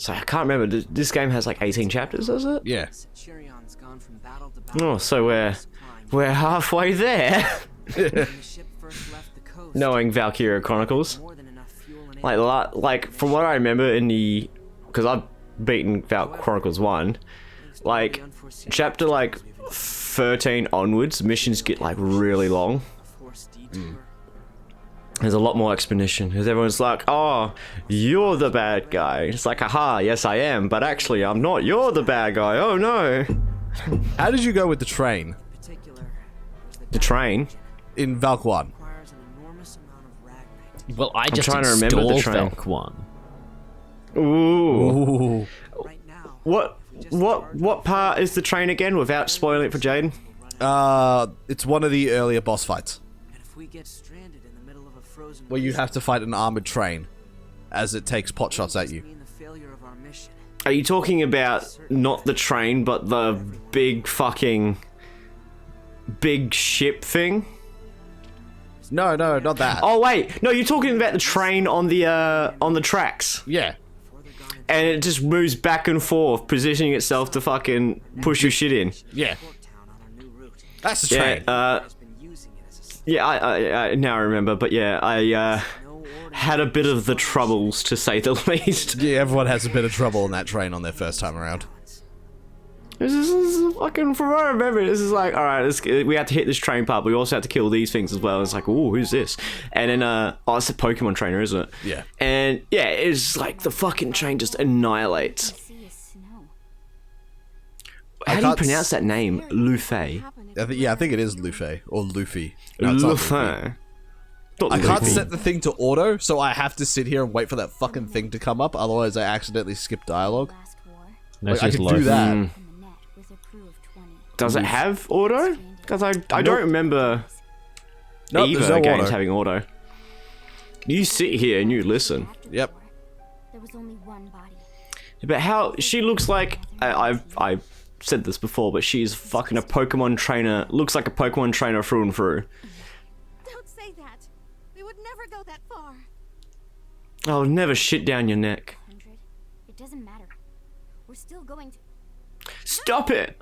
So I can't remember. This game has like 18 chapters, does it? Yeah. Oh, so we're halfway there. Knowing Valkyria Chronicles, like from what I remember in the, because I've beaten Chronicles 1, like chapter like 13 onwards, missions get like really long. There's a lot more explanation because everyone's like, "Oh, you're the bad guy." It's like, "Aha, yes I am, but actually I'm not. You're the bad guy. Oh no." How did you go with the train? The train In Valk 1. Well, I just trying to remember the installed train. Valk 1. Ooh. Ooh. What part is the train again without spoiling it for Jaden? It's one of the earlier boss fights. Where you have to fight an armored train as it takes pot shots at you. Are you talking about not the train, but the big ship thing? No, not that. Oh wait, no, you're talking about the train on the tracks, Yeah. and it just moves back and forth, positioning itself to fucking push your shit in. Yeah. That's the train. Yeah, I now remember, but yeah, I had a bit of the troubles, to say the least. Yeah, everyone has a bit of trouble on that train on their first time around. This is fucking, from what I remember, this is like, alright, we have to hit this train part, but we also have to kill these things as well. It's like, ooh, who's this? And then, oh, it's a Pokemon trainer, isn't it? Yeah. And, yeah, it's like the fucking train just annihilates. How do you pronounce that name? Luffy? I think it is Luffy. Or Luffy. No, it's not Luffy. Not I can't Luffy. set the thing to auto, so I have to sit here and wait for that fucking thing to come up, otherwise I accidentally skip dialogue. That's I just can low. do that. Does it have auto? Because I don't remember Nope, either there's no games auto. having auto. You sit here and you listen. Yep. There was only one body. But how she looks like, I said this before, but she's fucking a Pokemon trainer. Looks like a Pokemon trainer through and through. Don't say that. We would never go that far. I'll never shit down your neck. 100. It doesn't matter. We're still going to. Stop it!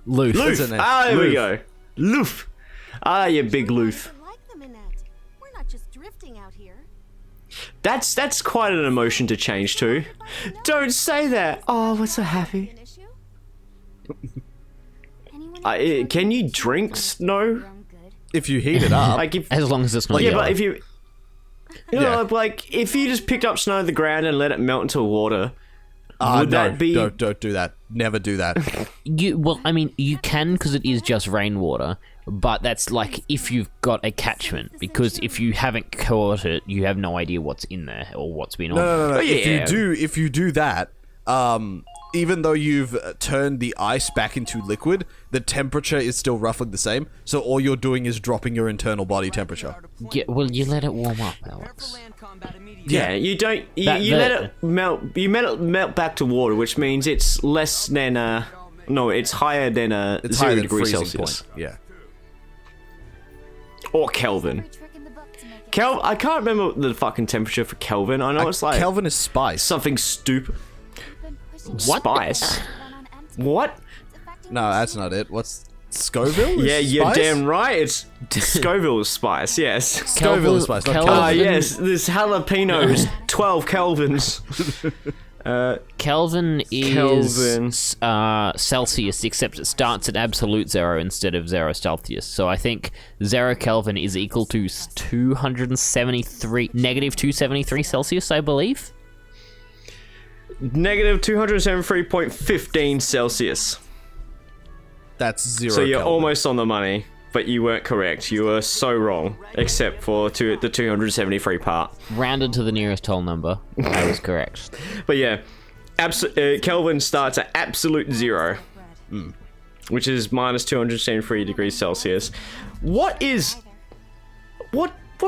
Loof. Loof! Isn't it? Ah, there we Loof. go. Loof! Ah, you big loof. Like them, Annette. We're not just drifting out here. That's quite an emotion to change to. Don't say that! Oh, we're so happy. An issue? Can you drink snow? If you heat it up. Like if, As long as it's not yeah, yellow. but if you know, like if you just picked up snow on the ground and let it melt into water, would no, that be? don't do that. Never do that. Well, I mean, you can because it is just rainwater, but that's like if you've got a catchment, because if you haven't caught it, you have no idea what's in there or what's been on. No. Oh, If yeah. you do that, even though you've turned the ice back into liquid, the temperature is still roughly the same. So all you're doing is dropping your internal body temperature. Yeah, well, you let it warm up, Alex. Yeah, you don't. You That- let that- it melt. You let it melt back to water, which means it's less than no, it's higher than It's 0 higher than degree freezing Celsius point. Yeah. or Kelvin. I can't remember the fucking temperature for Kelvin. I know it's like Kelvin is spice. something stupid. What? Spice. What? No, that's not it. What's Scoville? Yeah, is you're spice? damn right. It's Scoville's spice. Yes. Scoville is spice, not Kelvin- Ah, Kelvin. yes. This jalapeno is 12 Kelvins. Kelvin is Kelvin. Celsius, except it starts at absolute zero instead of 0 Celsius. So I think 0 Kelvin is equal to 273, negative 273 Celsius, I believe. Negative 273.15 Celsius. That's 0 So you're Kelvin. almost on the money, but you weren't correct. You were so wrong, except for the 273 part. Rounded to the nearest whole number, I was correct. But yeah, Kelvin starts at absolute zero, which is minus 273 degrees Celsius. What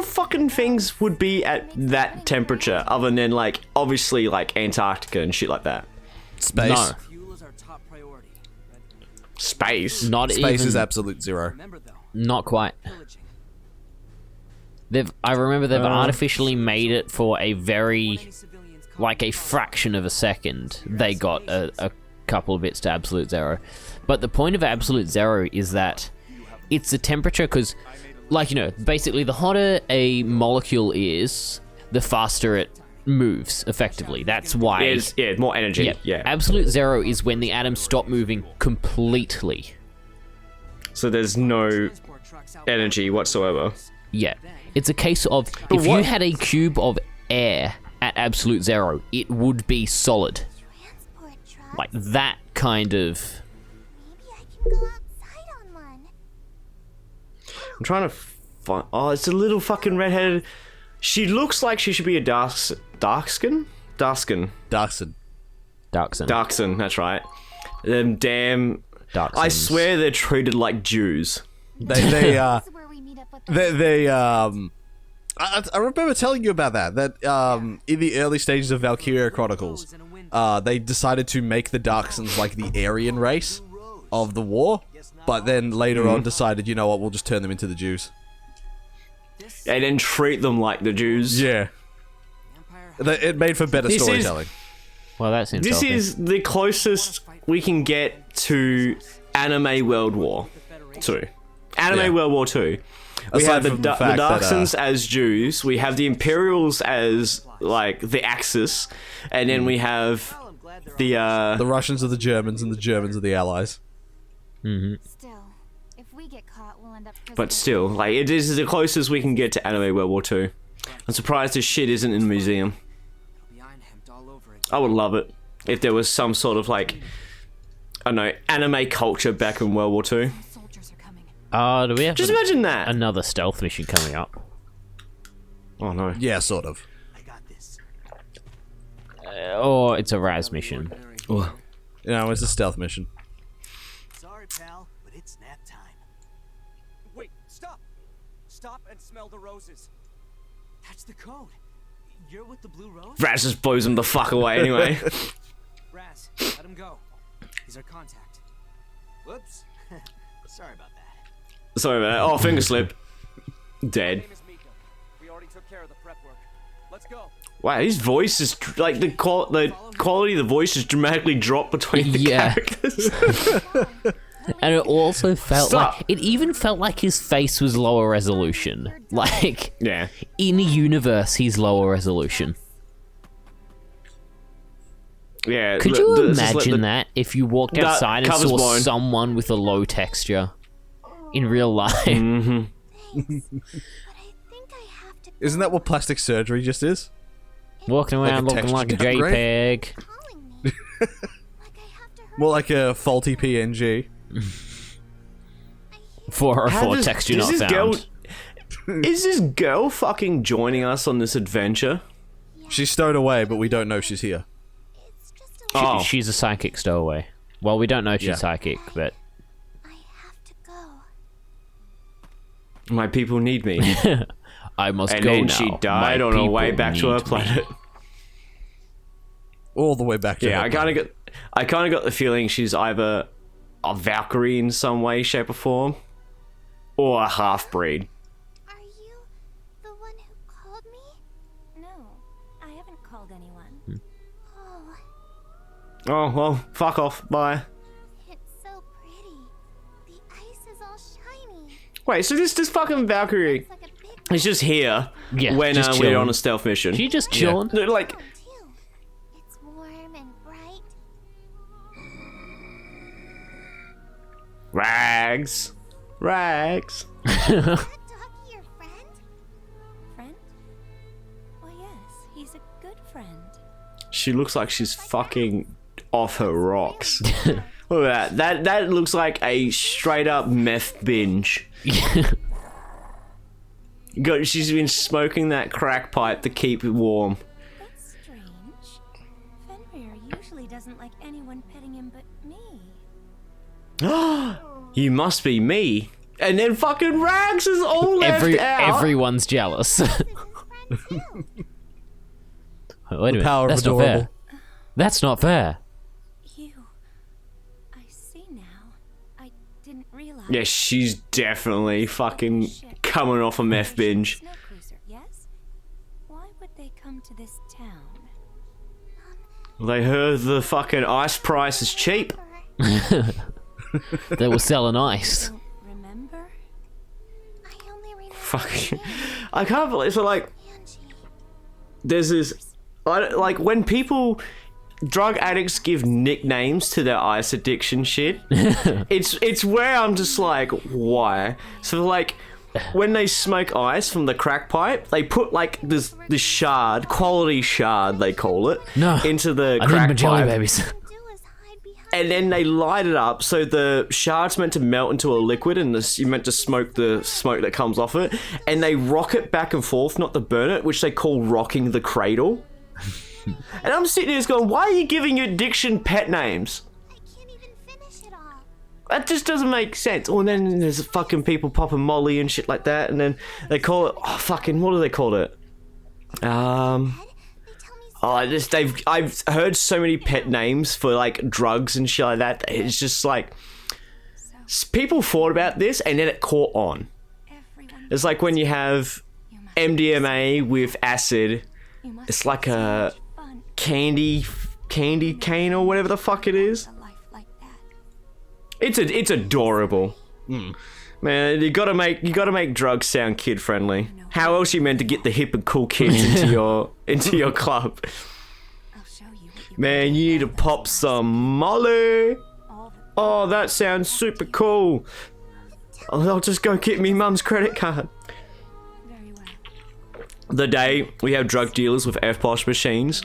fucking things would be at that temperature other than like obviously like Antarctica and shit like that? Space. No, Space. not Space even. is absolute zero. Not quite. I remember they've artificially made it for a very like a fraction of a second, they got a couple of bits to absolute zero. But the point of absolute zero is that it's the temperature, because, like, you know, basically the hotter a molecule is, the faster it moves, effectively. That's why... It's, more energy. Yeah. Absolute zero is when the atoms stop moving completely. So there's no energy whatsoever. Yeah. It's a case of, if you had a cube of air at absolute zero, it would be solid. Transport truck. Like that kind of... Maybe I can go outside on one. I'm trying to find... Oh, it's a little fucking redheaded... She looks like she should be a Darkskin? Darkson. Darkson. That's right. Them damn... Darksons. I swear they're treated like Jews. They This is where we meet up with I remember telling you about that in the early stages of Valkyria Chronicles, they decided to make the Darksons like the Aryan race of the war, but then later on decided, you know what, we'll just turn them into the Jews. And then treat them like the Jews. Yeah. It made for better storytelling. Well, that seems This healthy. is the closest we can get to anime World War 2. Anime World War 2. We Aside have the from the fact that, Darksons as Jews, we have the Imperials as, like, the Axis, and then we have the Russians are the Germans and the Germans are the Allies. Still, if we get caught, we'll end up But still, like, it is the closest we can get to anime World War 2. I'm surprised this shit isn't in a museum. I would love it if there was some sort of, like, I don't know, anime culture back in World War 2. soldiers are coming. Do we have Just imagine that. another stealth mission coming up? Oh no. Yeah, sort of. Or it's a Raz mission. You know, it's a stealth mission. Sorry, pal, but it's nap time. Wait, stop! Stop and smell the roses. That's the code. You're with the blue rose? Raz just blows him the fuck away anyway. Raz, let him go. He's our contact. Whoops. Sorry about that. Sorry about that. Oh, finger slip. Dead. Name is Mika. We already took care of the prep work. Let's go. Wow, his voice is like the quality of the voice is dramatically dropped between the Yeah. characters. And it also felt Stop. like... It even felt like his face was lower resolution. Like, Yeah. in a universe, he's lower resolution. Yeah. Could you imagine that if you walked That outside and covers saw blown. someone with a low texture in real life? But I think I have to Isn't that what plastic surgery just is? Walking around Like a looking like a texture downgrade? JPEG. calling me. Like I have to hurry. More like a faulty PNG. 404 does- texture does not this found. Is this girl fucking joining us on this adventure? She's stowed away, but we don't know she's here. It's just a Oh. She's a psychic stowaway. Well, we don't know she's Yeah. psychic, but I have to go. My people need me. I must And go then now. she died My on her way people back to her need me. planet. All the way back to Yeah, her I kind of got the feeling she's either a Valkyrie in some way, shape, or form, or a half breed. Are you the one who called me? No, I haven't called anyone. Oh, Oh well, fuck off. Bye. it's so pretty. The ice is all shiny. Wait, so this fucking Valkyrie It's like a big is just here Yeah, when just we're chilling. on a stealth mission. She just chilling. They're like, one too. It's warm and bright. rags, rags. Is that doggy your friend? Friend? Well, yes, he's a good friend. She looks like she's fucking off her rocks. Look at that. That looks like a straight up meth binge. She's been smoking that crack pipe to keep it warm. That's strange. Fenrir usually doesn't like anyone petting him but me. You must be me. And then fucking Rags is all left out. Everyone's jealous. His friend too. Wait a minute. power of That's not adorable. fair. That's not fair. You. I see now. I didn't realize. Yeah, she's definitely fucking coming off a meth binge. Snow cruiser, yes? Why would they come to this town? They heard the fucking ice price is cheap. They were selling ice. Don't remember? I only remember Fuck. the name, I can't believe. So like, Angie. there's this. Like when people, drug addicts give nicknames to their ice addiction shit. it's where I'm just like, why? So like, when they smoke ice from the crack pipe, they put like this shard, quality shard they call it, No, into the I need crack my jelly pipe. babies. Do is hide behind And then they light it up, so the shard's meant to melt into a liquid, and you're meant to smoke the smoke that comes off it. And they rock it back and forth, not to burn it, which they call rocking the cradle. And I'm sitting here just going, why are you giving your addiction pet names? I can't even finish it all. That just doesn't make sense. Oh, and then there's fucking people popping Molly and shit like that, and then they call it, oh, fucking, what do they call it? They tell me I've heard so many pet names for like drugs and shit like that. It's just like people thought about this and then it caught on. everyone. It's like when you have MDMA with acid. You must It's like have a so much fun candy cane or whatever the fuck it is. with a life like that. It's adorable. Man, you gotta make drugs sound kid friendly. How else you meant to get the hip and cool kids into your club? I'll show you what you Man, you need to pop some Molly. all the Oh, that sounds super cool. I'll just go get me mum's credit card. very well. The day we have drug dealers with FPOS machines,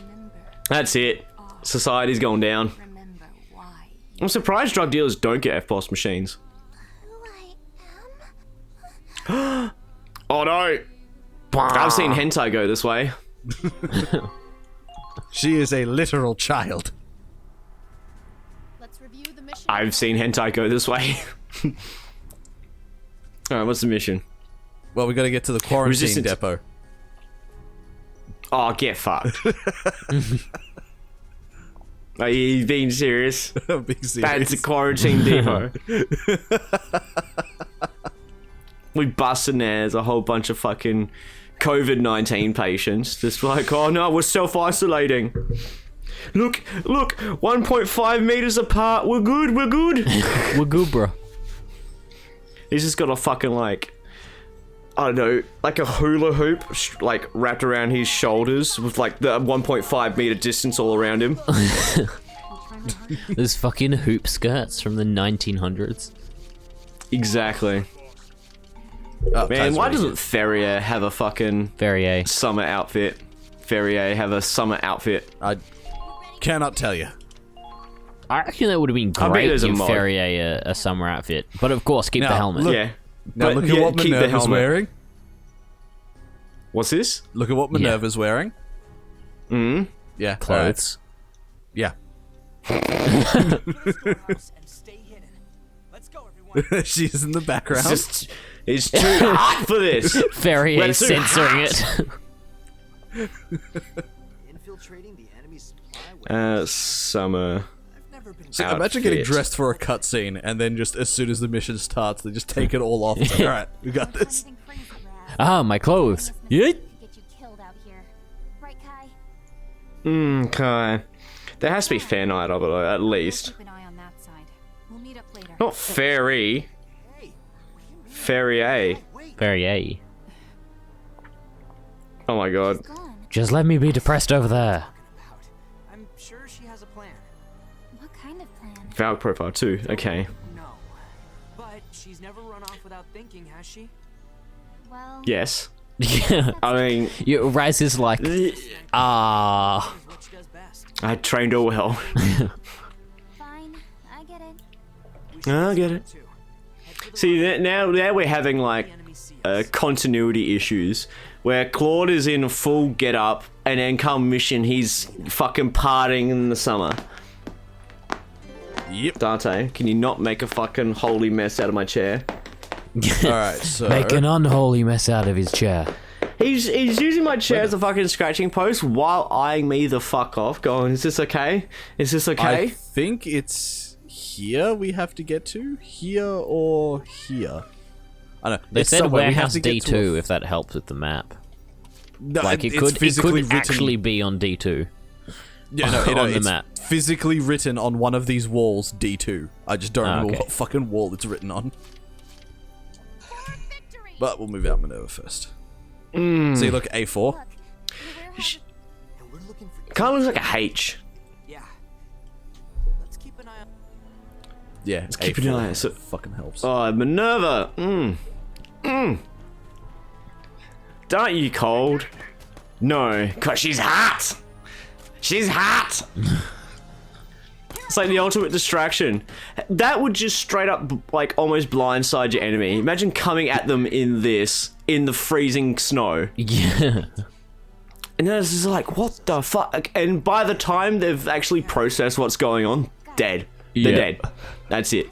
that's it. Society's going down. Remember why I'm surprised drug dealers don't get FPOS machines. who I am. Oh no! I've seen hentai go this way. She is a literal child. Let's review the mission. I've seen hentai go this way. Alright, what's the mission? Well, we got to get to the quarantine Resistance- depot. Oh, get fucked. Are you being serious? Being serious. That's a quarantine depot. We bust in there, there's a whole bunch of fucking COVID-19 patients. Just like, oh no, we're self-isolating. Look, 1.5 meters apart. We're good. We're good, bro. He's just got a fucking like, I don't know, like a hula hoop like wrapped around his shoulders with like the 1.5 meter distance all around him. There's fucking hoop skirts from the 1900s. Exactly. Oh, Man, Ty's why ready. doesn't Ferrier have a fucking Ferrier. summer outfit? Ferrier have a summer outfit. I cannot tell you. I reckon that would have been bet great there's a if mod. Ferrier a summer outfit. But of course, keep the Now, helmet. look- Yeah. Now But look yeah, at what keep the Minerva's helmet. wearing. What's this? Look at what Minerva's wearing. Yeah. alright. Clothes. Yeah. And stay hidden. Let's go, everyone. She's in the background. It's too hot for this. Ferrier We're too censoring hot. it. Infiltrating the enemy's supply Summer. I've never been. So imagine getting outfit. dressed for a cutscene and then just as soon as the mission starts, they just take it all off. It's like, all right, we got this. Something crazy, Brad. Ah, my clothes. Yeet. Get you killed out here. Right, Kai? Okay. There has to be fan art of it, at least. Keep an eye on that side. We'll meet up later. Not Ferry. Hey, Ferrier. Ferrier. Oh my god. Gone. Just let me be depressed over there. about. I'm sure she has a plan. What kind of plan? Valk profile too. Okay. No, but she's never run off without thinking, has she? Well, Yes. Yeah. I mean, Rise is like, ah. What she does best. I trained her well. fine. I get it. I get it. Too. Head for the See, now we're having like enemy sees. continuity issues where Claude is in full get up and then come mission he's fucking partying in the summer. Yep. Dante, can you not make a fucking holy mess out of my chair? All right, so Make an unholy mess out of his chair. He's using my chair as a fucking scratching post while eyeing me the fuck off, going, is this okay? Is this I okay? think it's here we have to get to, here or here. I don't know. They it's said somewhere. We have warehouse to get to a- D2 if that helps with the map. No, Like it it's could physically written- actually be on D2. Yeah, no, on the it's map. physically written on one of these walls, D2. I just don't remember okay. what fucking wall it's written on. But we'll move out Minerva first. So you look A4. And we're looking for. Kind of looks like a H. Yeah. Let's keep an eye on. Yeah, keep an eye. So, fucking helps. oh, Minerva. Aren't you cold? No, cause she's hot. She's hot. It's like the ultimate distraction. That would just straight up, like, almost blindside your enemy. Imagine coming at them in the freezing snow. Yeah. And then it's just like, what the fuck? And by the time they've actually processed what's going on, dead. They're Yeah. dead. That's it.